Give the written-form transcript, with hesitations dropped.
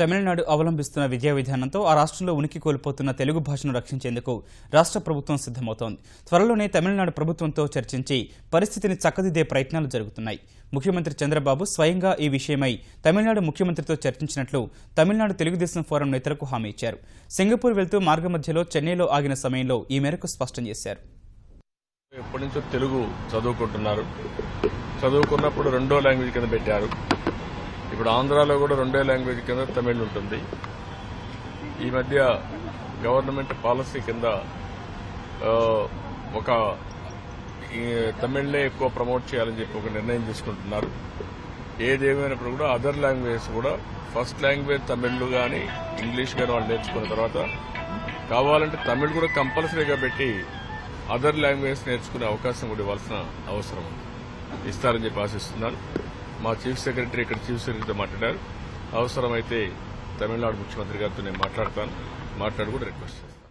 తమిళనాడు అవలంబిస్తున్న విద్యా విధానంతో ఆ రాష్ట్రంలో ఉనికి కోల్పోతున్న తెలుగు భాషను రక్షించేందుకు రాష్ట్ర ప్రభుత్వం సిద్ధమవుతోంది. త్వరలోనే తమిళనాడు ప్రభుత్వంతో చర్చించి పరిస్థితిని చక్కదిద్దే ప్రయత్నాలు జరుగుతున్నాయి. ముఖ్యమంత్రి చంద్రబాబు స్వయంగా ఈ విషయమై తమిళనాడు ముఖ్యమంత్రితో చర్చించినట్లు తమిళనాడు తెలుగుదేశం ఫోరం నేతలకు హామీ ఇచ్చారు. సింగపూర్ వెళ్తూ మార్గమధ్యలో చెన్నైలో ఆగిన సమయంలో ఈ మేరకు స్పష్టం చేశారు. ఎప్పటి నుంచో తెలుగు చదువుకుంటున్నారు. చదువుకున్నప్పుడు రెండో లాంగ్వేజ్ కింద పెట్టారు. ఇప్పుడు ఆంధ్రాలో కూడా రెండో లాంగ్వేజ్ కింద తమిళ్ ఉంటుంది. ఈ మధ్య గవర్నమెంట్ పాలసీ కింద ఒక తమిళ్నే ఎక్కువ ప్రమోట్ చేయాలని చెప్పి ఒక నిర్ణయం తీసుకుంటున్నారు. ఏదేమైనప్పుడు కూడా అదర్ లాంగ్వేజెస్ కూడా ఫస్ట్ లాంగ్వేజ్ తమిళ్ కానీ ఇంగ్లీష్ కానీ వాళ్ళు నేర్చుకున్న తర్వాత కావాలంటే తమిళ్ కూడా కంపల్సరీగా పెట్టి అదర్ లాంగ్వేజ్ నేర్చుకునే అవకాశం కూడా ఇవ్వాల్సిన అవసరం ఉంది. ఇస్తారని చెప్పి ఆశిస్తున్నారు. మా చీఫ్ సెక్రటరీ ఇక్కడ చీఫ్ సెక్రటరీతో మాట్లాడారు. అవసరమైతే తమిళనాడు ముఖ్యమంత్రి గారితో నేను మాట్లాడతాను. మాట్లాడి కూడా రిక్వెస్ట్ చేస్తాను.